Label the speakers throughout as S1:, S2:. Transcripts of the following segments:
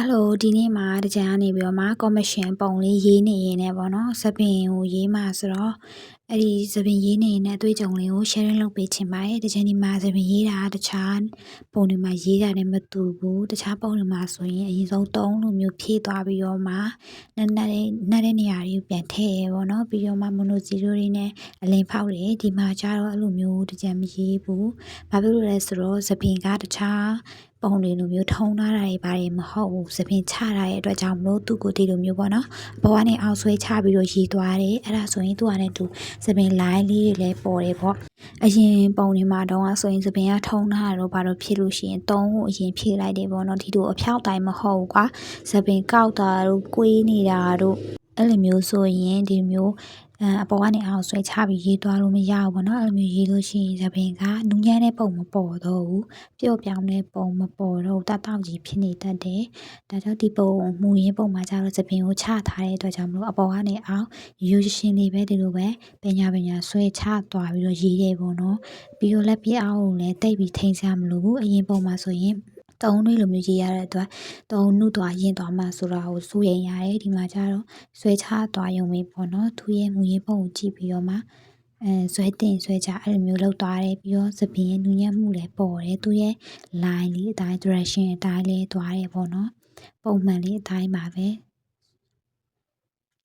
S1: Hello ဒီနေ့မှာတကြံကနေပြီးတော့မှ commission ပုံလေးရေးနေရင်လည်းပေါ့နော်စပင်ကိုရေးမှာဆိုတော့အဲ့ဒီစပင်ရေးနေရင်လည်းအတွေ့အကြုံလေးကို sharing လုပ်ပေးချင်ပါတယ်တကြံဒီမှာစပင်ရေးတာတခြားပုံတွေမှာရေးတာနဲ့မတူဘူးတခြားပုံတွေမှာဆိုရင်အရင်ဆုံး3လိုမျိုးဖြည့်သွားပြီးတော့မှနှက်တဲ့နေရာတွေကိုပြန်ထည့်ရပေါ့နော်ပြီးတော့မှ mono zero တွေနဲ့အလင်းဖောက်တယ်ဒီမှာကျတော့အဲ့လိုမျိုးတကြံမရေးဘူးဘာဖြစ်လို့လဲဆိုတော့စပင်ကတခြားပုံတွေလိုမျိုးထုံးထားတာတွေပါတယ်မဟုတ်ဘူးစပင်ချထားတဲ့အတွက်ကြောင့်မလို့သူ့ကိုဒီလိုမျိုးပေါ့နော်အပေါ်ကနေအောက်ဆွဲချပြီးတော့ရေးသွားတယ်အဲ့ဒါဆိုရင်သူ့အနေနဲ့သူစပင် line လေးတွေလည်းပေါ်တယ်ပေါ့အရင်ပုံတွေမှာတော့ဆိုရင်စပင်ကထုံးထားတော့ဘာလို့ဖြစ်လို့ရှိရင်3ကိုအရင်ဖြည့်လိုက်တယ်ပေါ့နော်ဒီလိုအဖြောက်တိုင်းမဟုတ်ဘူးကွာစပင်ကောက်တာတို့ကွေးနေတာတို့အဲ့လိုမျိုးဆိုရင်ဒီမျိုးအပေါ်ကနေအောင်ဆွဲချပြီးရေးသွားလို့မရဘူးပေါ့နော်အဲ့လိုမျိုးရေးလို့ရှိရင်သပင်ကနူးညံ့တဲ့ပုံမပေါ်တော့ဘူးပျော့ပြောင်းတဲ့ပုံမပေါ်တော့တတောက်ကြီးဖြစ်နေတတ်တယ်ဒါကြောင့်ဒီပုံမူရင်းပုံမှာကျတော့သပင်ကိုချထားတဲ့အတွက်ကြောင့်မလို့အပေါ်ကနေအောင်ရိုးရှင်းလေးပဲဒီလိုပဲပညာဆွဲချသွားပြီးတော့ရေးတယ်ပေါ့နော်ပြီးတော့လက်ပြအောင်ကိုလည်းတိတ်ပြီးထိန်းစရာမလိုဘူးအရင်ပုံမှာဆိုရင်တုံးတွေလိုမျိုးရေးရတဲ့အတွက်တုံးနှုတ်သွားရင်သွားမှဆိုတာကိုစိုးရိမ်ရတယ်ဒီမှာကျတော့ဆွဲချသွားရုံပဲပေါ့နော်သူရဲ့မူရင်းပုံကိုကြည့်ပြီးတော့မှဆွဲတင်ဆွဲချအဲ့လိုမျိုးလောက်သွားတယ်ပြီးတော့စပင်ရဲ့နူးညံ့မှုလည်းပေါ်တယ်သူရဲ့ line လေးအတိုင်း direction အတိုင်းလေးသွားတယ်ပေါ့နော်ပုံမှန်လေးအတိုင်းပါပဲ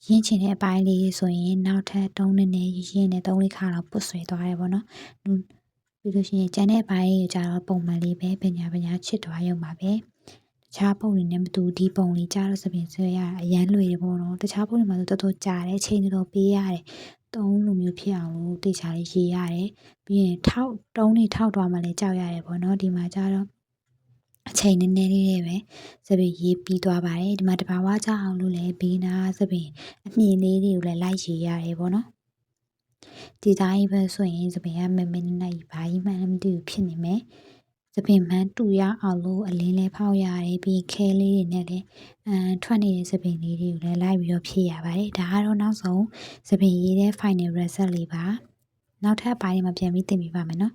S1: ရင်းချင်တဲ့အပိုင်းလေးဆိုရင်နောက်ထပ်တုံးနဲ့ရင်းနဲ့3-4ခါတော့ပုတ်ဆွဲသွားတယ်ပေါ့နော်ပြီးလို့ရှိရင်ကျန်တဲ့အပိုင်းကြီးကျတော့ပုံမှန်လေးပဲပညာချစ်သွားရုံပါပဲတခြားပုံတွေနဲ့မတူဒီပုံလေးကျတော့စပင်ဆွဲရအရန်လွယ်တယ်ပေါ့နော်တခြားပုံတွေမှာဆိုတော်တော်ကြာတယ်ချိန်တော်ပေးရတယ်3လိုမျိုးဖြစ်အောင်လို့တေချာလေးရေးရတယ်ပြီးရင်တုံးတွေထောက်သွားမှလည်းကြောက်ရတယ်ပေါ့နော်ဒီမှာကျတော့အချိန်နည်းနည်းလေးပဲစပင်ရေးပြီးသွားပါတယ်ဒီမှာတဘာဝကြအောင်လို့လည်းဘေးနာစပင်အမြင်လေးတွေကိုလည်းလိုက်ရေးရတယ်ပေါ့နော်ဒီတိုင်းပဲဆိုရင်စပင်ကမမနဲ့ဘာကြီးမှမသိဘူးဖြစ်နေမယ်စပင်မှန်းတူရအောင်လို့အလင်းလေးဖောက်ရတယ်ပြီးခဲလေးတွေနဲ့လည်းထွက်နေတဲ့စပင်လေးတွေကိုလည်းလိုက်ပြီးတော့ဖြည့်ရပါတယ်ဒါကတော့နောက်ဆုံးစပင်ရေးတဲ့ final result လေးပါနောက်ထပ်အပိုင်းမှာပြန်ပြီးသင်ပြပါမယ်နော်